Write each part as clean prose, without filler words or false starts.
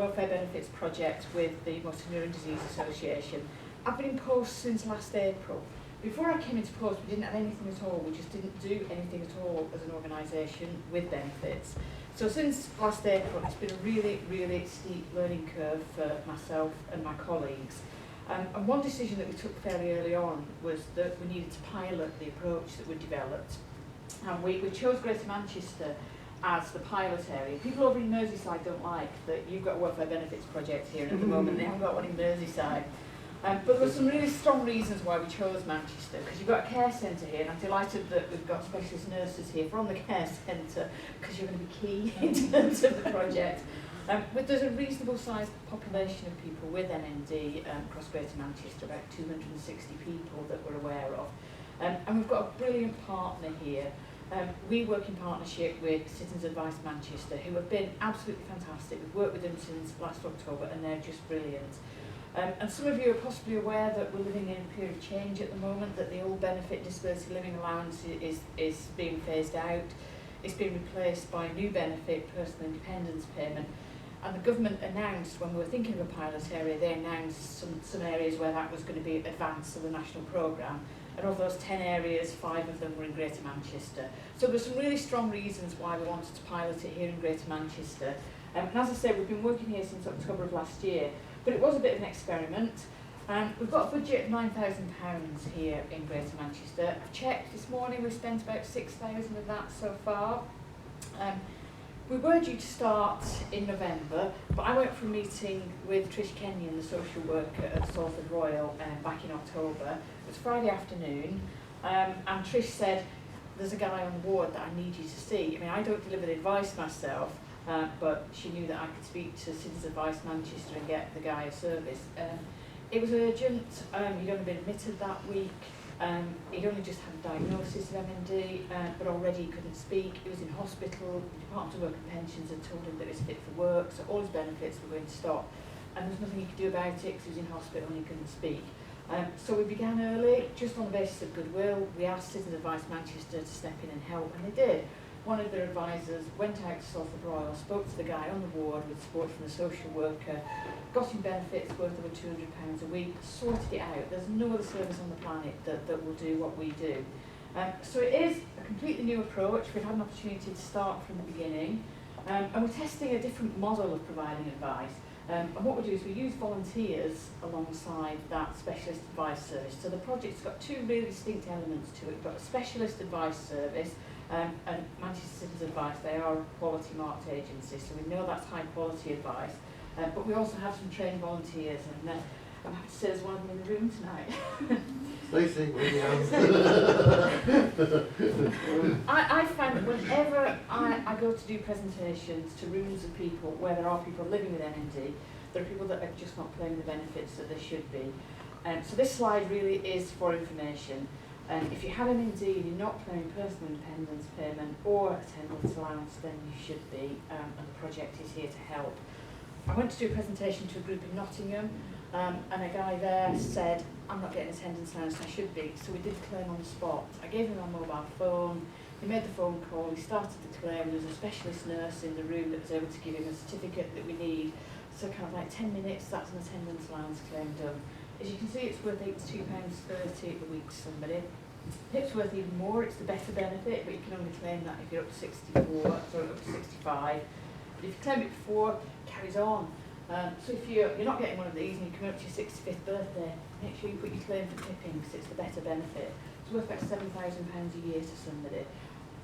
welfare benefits project with the Motor Neurone Disease Association. I've been in post since last April. Before I came into post, we didn't have anything at all. We just didn't do anything at all as an organisation with benefits. So since last April, it's been a really, really steep learning curve for myself and my colleagues. And one decision that we took fairly early on was that we needed to pilot the approach that we developed. And we chose Greater Manchester as the pilot area. People over in Merseyside don't like that you've got a welfare benefits project here, and at the moment they haven't got one in Merseyside. But there were some really strong reasons why we chose Manchester, because you've got a care centre here, and I'm delighted that we've got specialist nurses here from the care centre, because you're going to be key in terms of the project. But there's a reasonable sized population of people with MND across Greater Manchester, about 260 people that we're aware of. And we've got a brilliant partner here. We work in partnership with Citizens Advice Manchester, who have been absolutely fantastic. We've worked with them since last October, and they're just brilliant. And some of you are possibly aware that we're living in a period of change at the moment, that the old benefit disability living allowance is being phased out. It's being replaced by a new benefit, personal independence payment. And the government announced, when we were thinking of a pilot area, they announced some areas where that was going to be advanced to the national programme. And of those 10 areas, 5 of them were in Greater Manchester. So there's some really strong reasons why we wanted to pilot it here in Greater Manchester. And as I said, we've been working here since October of last year, but it was a bit of an experiment. We've got a budget of £9,000 here in Greater Manchester. I've checked this morning, we've spent about 6,000 of that so far. We were due to start in November, but I went for a meeting with Trish Kenyon, the social worker at Salford Royal, back in October. It was Friday afternoon, and Trish said, there's a guy on the ward that I need you to see. I mean, I don't deliver the advice myself, but she knew that I could speak to Citizens Advice Manchester and get the guy a service. It was urgent. He'd only been admitted that week. He'd only just had a diagnosis of MND, but already he couldn't speak. He was in hospital. The Department of Work and Pensions had told him that he was fit for work, so all his benefits were going to stop. And there was nothing he could do about it because he was in hospital and he couldn't speak. So we began early, just on the basis of goodwill. We asked Citizens Advice Manchester to step in and help, and they did. One of their advisors went out to Salford Royal, spoke to the guy on the ward with support from the social worker, got him benefits worth over £200 a week, sorted it out. There's no other service on the planet that will do what we do. So it is a completely new approach. We've had an opportunity to start from the beginning, and we're testing a different model of providing advice. And what we do is we use volunteers alongside that specialist advice service. So the project's got two really distinct elements to it. We've got a specialist advice service, and Manchester Citizens Advice, they are a quality marked agency, so we know that's high quality advice. But we also have some trained volunteers, and I'm happy to say there's one of them in the room tonight. Stacey, I find that whenever I go to do presentations to rooms of people where there are people living with MND, there are people that are just not claiming the benefits that they should be. So this slide really is for information. If you have MND and you're not claiming personal independence payment or attendance allowance, then you should be, and the project is here to help. I went to do a presentation to a group in Nottingham, and a guy there said, I'm not getting attendance allowance, I should be, so we did the claim on the spot. I gave him my mobile phone, he made the phone call, he started the claim, there was a specialist nurse in the room that was able to give him a certificate that we need, so kind of like 10 minutes, that's an attendance allowance claim done. As you can see, it's worth £82.30 a week to somebody. It's worth even more, it's the better benefit, but you can only claim that if you're up to 64, sorry, up to 65. But if you claim it before, it carries on. So if you're not getting one of these and you come up to your 65th birthday, make sure you put your claim for tipping because it's the better benefit. It's worth about £7,000 a year to somebody.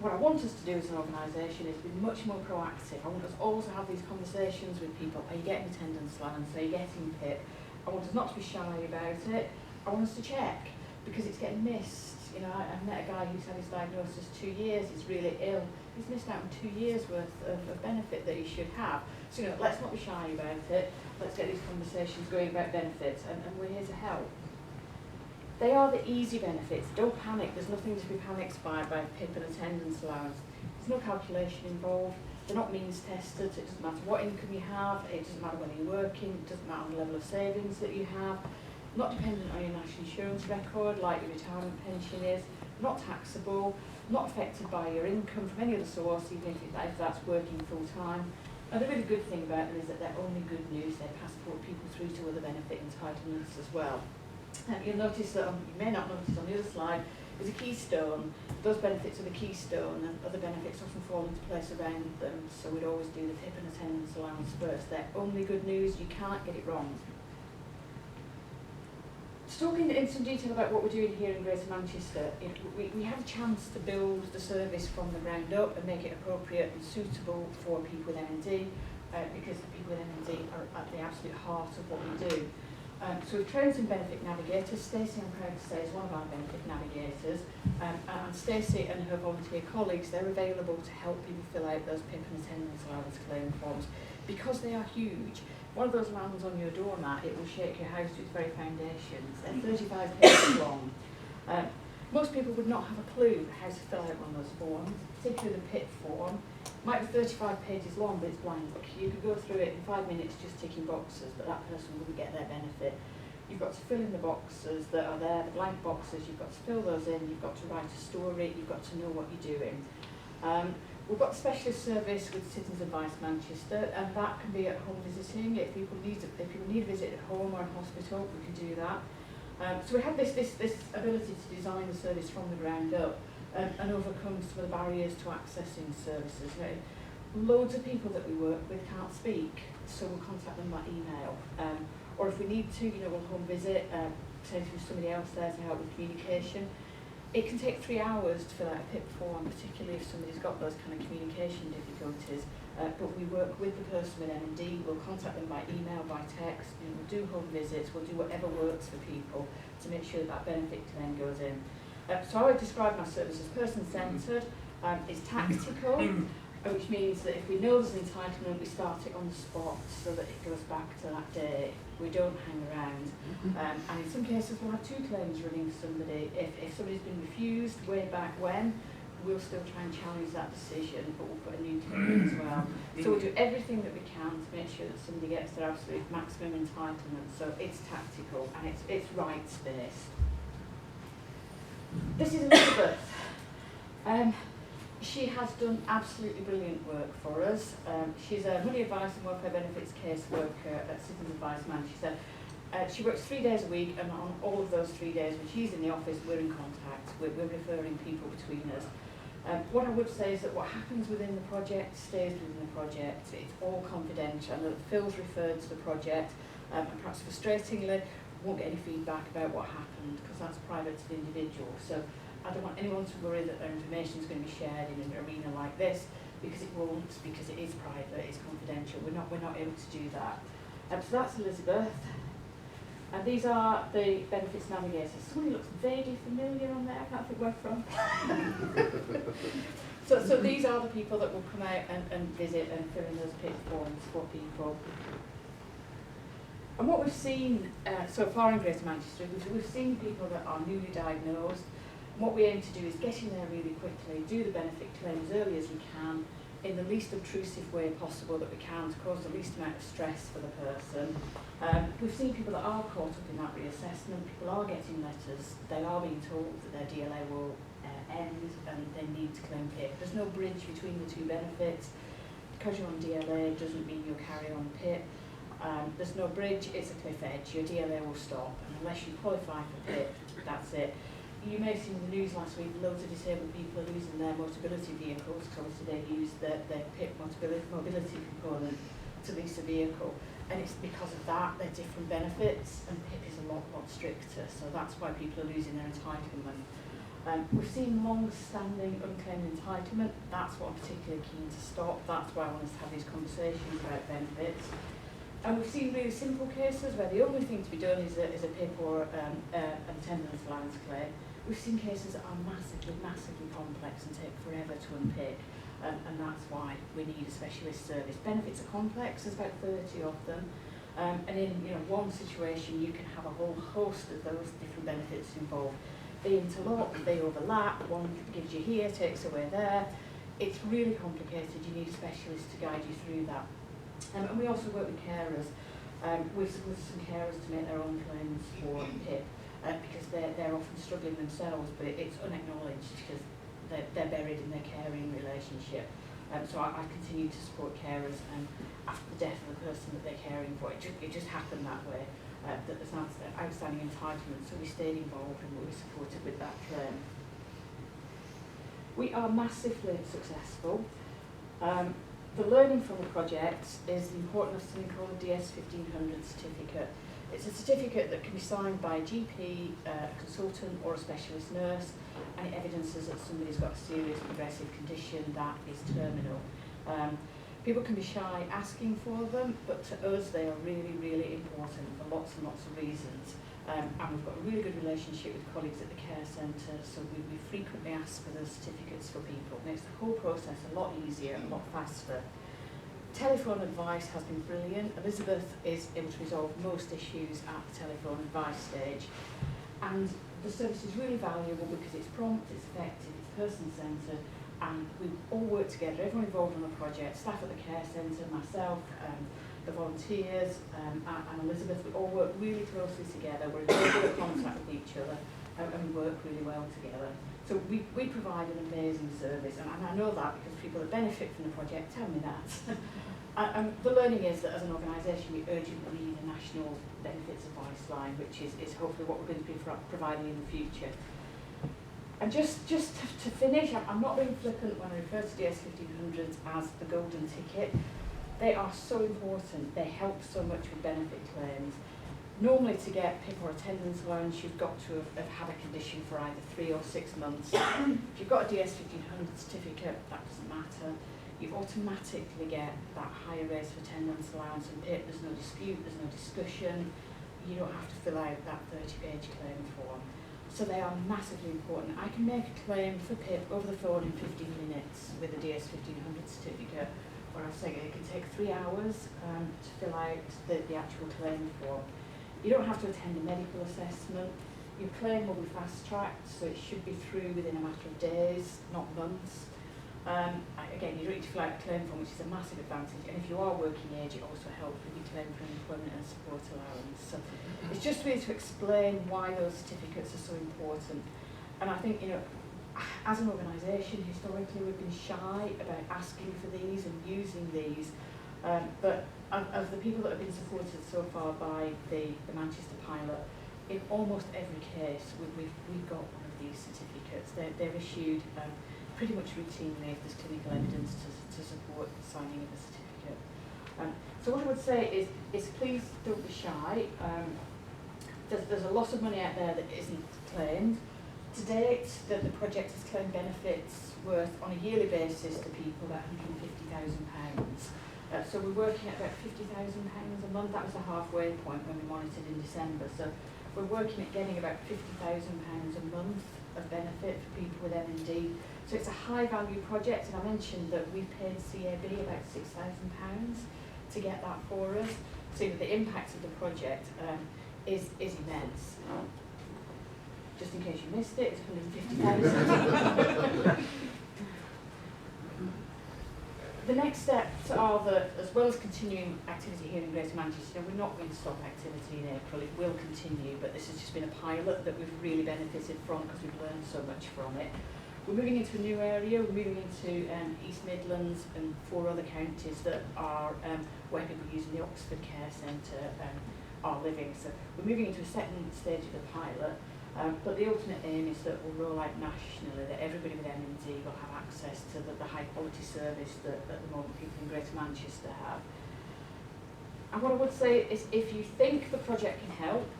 What I want us to do as an organisation is be much more proactive. I want us all to have these conversations with people. Are you getting attendance allowance? Are you getting PIP? I want us not to be shy about it. I want us to check because it's getting missed. You know, I met a guy who's had his diagnosis 2 years, he's really ill. He's missed out on 2 years worth of benefit that he should have. So, you know, let's not be shy about it. Let's get these conversations going about benefits, and we're here to help. They are the easy benefits. Don't panic. There's nothing to be panicked by PIP and attendance allowance. There's no calculation involved. They're not means tested. It doesn't matter what income you have. It doesn't matter whether you're working. It doesn't matter the level of savings that you have. Not dependent on your national insurance record like your retirement pension is. Not taxable. Not affected by your income from any other source, even if that's working full time. And the really good thing about them is that they're only good news. They passport people through to other benefit entitlements as well. You'll notice that, you may not notice on the other slide, there's a keystone. Those benefits are the keystone, and other benefits often fall into place around them. So we'd always do the PIP and attendance allowance first. They're only good news. You can't get it wrong. Talking in some detail about what we're doing here in Greater Manchester, we have a chance to build the service from the ground up and make it appropriate and suitable for people with MND, because the people with MND are at the absolute heart of what we do. So we've trained some benefit navigators. Stacey, I'm proud to say, is one of our benefit navigators, and Stacey and her volunteer colleagues, they're available to help people fill out those PIP and attendance allowance claim forms, because they are huge. One of those lands on your doormat, it will shake your house to its very foundations. They're 35 pages long. Most people would not have a clue how to fill out one of those forms, particularly the PIP form. Might be 35 pages long, but it's blank. You could go through it in 5 minutes just ticking boxes, but that person wouldn't get their benefit. You've got to fill in the boxes that are there, the blank boxes, you've got to fill those in, you've got to write a story, you've got to know what you're doing. We've got a specialist service with Citizens Advice Manchester, and that can be at home visiting. If people need a visit at home or in hospital, we can do that. So we have this ability to design the service from the ground up and overcome some of the barriers to accessing services. You know, loads of people that we work with can't speak, so we'll contact them by email. Or if we need to, we'll home visit, potentially with somebody else there to help with communication. It can take 3 hours to fill out a PIP form, particularly if somebody's got those kind of communication difficulties. But we work with the person with MND, we'll contact them by email, by text, we'll do home visits, we'll do whatever works for people to make sure that benefit to them goes in. So I would describe my service as person-centred, it's tactical, which means that if we know there's an entitlement, we start it on the spot so that it goes back to that day. We don't hang around. And in some cases, we'll have 2 claims running for somebody. If somebody's been refused way back when, we'll still try and challenge that decision, but we'll put a new claim in as well. So we'll do everything that we can to make sure that somebody gets their absolute maximum entitlement. So it's tactical and it's rights-based. This is Elizabeth. She has done absolutely brilliant work for us. She's a money advice and welfare benefits caseworker at Citizens Advice Manchester. She works 3 days a week, and on all of those 3 days when she's in the office, we're in contact. We're referring people between us. What I would say is that what happens within the project stays within the project. It's all confidential. I know that Phil's referred to the project, and perhaps frustratingly, won't get any feedback about what happened because that's private to the individual. So I don't want anyone to worry that their information is going to be shared in an arena like this, because it won't, because it is private, it's confidential. We're not able to do that. So that's Elizabeth. And these are the benefits navigators. Somebody looks vaguely familiar on there, I can't think where from. So these are the people that will come out and visit and fill in those PIP forms for people. And what we've seen so far in Greater Manchester, we've seen people that are newly diagnosed. What we aim to do is get in there really quickly, do the benefit claim as early as we can, in the least obtrusive way possible that we can, to cause the least amount of stress for the person. We've seen people that are caught up in that reassessment. People are getting letters. They are being told that their DLA will end and they need to claim PIP. There's no bridge between the 2 benefits. Because you're on DLA doesn't mean you'll carry on PIP. There's no bridge, it's a cliff edge. Your DLA will stop, and unless you qualify for PIP, that's it. You may have seen in the news last week, loads of disabled people are losing their mobility vehicles because obviously they use their PIP mobility component to lease a vehicle. And it's because of that, they're different benefits, and PIP is a lot stricter, so that's why people are losing their entitlement. We've seen long-standing unclaimed entitlement. That's what I'm particularly keen to stop. That's why I want us to have these conversations about benefits. And we've seen really simple cases where the only thing to be done is a PIP or an attendance allowance claim. We've seen cases that are massively complex and take forever to unpick, and that's why we need a specialist service. Benefits are complex, there's about 30 of them, and in one situation you can have a whole host of those different benefits involved. They interlock, they overlap, one gives you here, takes away there. It's really complicated, you need specialists to guide you through that. And we also work with carers, with some carers to make their own claims for PIP. Because they're often struggling themselves, but it's unacknowledged because they're buried in their caring relationship. So I continue to support carers after the death of the person that they're caring for. It just happened that way, that there's an outstanding entitlement, so we stayed involved and we were supported with that claim. We are massively successful. The learning from the project is the importance of something called a DS1500 certificate. It's a certificate that can be signed by a GP, a consultant or a specialist nurse, and it evidences that somebody's got a serious progressive condition that is terminal. People can be shy asking for them, but to us they are really, really important for lots and lots of reasons. And we've got a really good relationship with colleagues at the care centre, so we frequently ask for those certificates for people. It makes the whole process a lot easier, a lot faster. Telephone advice has been brilliant. Elizabeth is able to resolve most issues at the telephone advice stage. And the service is really valuable because it's prompt, it's effective, it's person-centred, and we all work together, everyone involved on the project, staff at the care centre, myself, the volunteers, and Elizabeth, we all work really closely together. We're in regular contact with each other, and we work really well together. So we provide an amazing service, and I know that because people that benefit from the project tell me that. And the learning is that as an organisation we urgently need a national benefits advice line, which is hopefully what we're going to be providing in the future. And just to finish, I'm not being flippant when I refer to DS1500s as the golden ticket. They are so important, they help so much with benefit claims. Normally to get PIP or attendance allowance, you've got to have had a condition for either 3 or 6 months. If you've got a DS1500 certificate, that doesn't matter. You automatically get that higher rate of attendance allowance and PIP. There's no dispute, there's no discussion. You don't have to fill out that 30-page claim form. So they are massively important. I can make a claim for PIP over the phone in 15 minutes with a DS1500 certificate, where I say it can take 3 hours to fill out the actual claim form. You don't have to attend a medical assessment. Your claim will be fast-tracked, so it should be through within a matter of days, not months. Again, you don't need to fill out a claim form, which is a massive advantage. And if you are working age, it also helps with your claim for employment and support allowance. So it's just really to explain why those certificates are so important. And I think, you know, as an organisation, historically we've been shy about asking for these and using these. But of the people that have been supported so far by the Manchester pilot, in almost every case we've got one of these certificates. They're issued pretty much routinely if there's clinical evidence to support the signing of a certificate. So what I would say is please don't be shy. There's a lot of money out there that isn't claimed. To date, the project has claimed benefits worth on a yearly basis to people about £150,000. So we're working at about £50,000 a month. That was the halfway point when we monitored in December. So we're working at getting about £50,000 a month of benefit for people with MND. So it's a high value project, and I mentioned that we paid CAB about £6,000 to get that for us. So the impact of the project is immense. Just in case you missed it, it's 150,000. The next steps are that, as well as continuing activity here in Greater Manchester, we're not going to stop activity in April. It will continue, but this has just been a pilot that we've really benefited from because we've learned so much from it. We're moving into a new area. We're moving into East Midlands and 4 other counties that are where people using the Oxford Care Centre are living. So we're moving into a second stage of the pilot. But the ultimate aim is that we'll roll out nationally, that everybody with MND will have access to the high quality service that at the moment people in Greater Manchester have. And what I would say is if you think the project can help,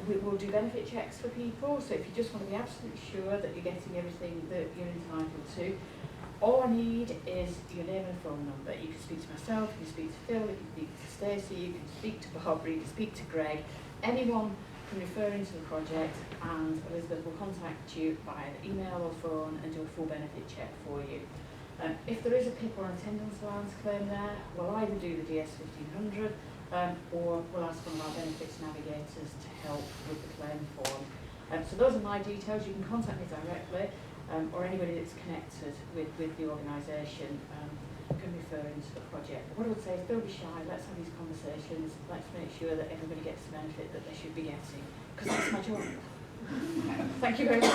we will do benefit checks for people. So if you just want to be absolutely sure that you're getting everything that you're entitled to, all I need is your name and phone number. You can speak to myself, you can speak to Phil, you can speak to Stacey, you can speak to Barbara, you can speak to Greg, anyone can refer into the project, and Elizabeth will contact you via email or phone and do a full benefit check for you. If there is a PIP or attendance allowance claim there, we'll either do the DS1500 or we'll ask one of our benefits navigators to help with the claim form. So those are my details. You can contact me directly, or anybody that's connected with the organisation can refer into the project. But what I would say is don't be shy, let's have these conversations, let's make sure that everybody gets the benefit that they should be getting, because that's my job. Thank you very much.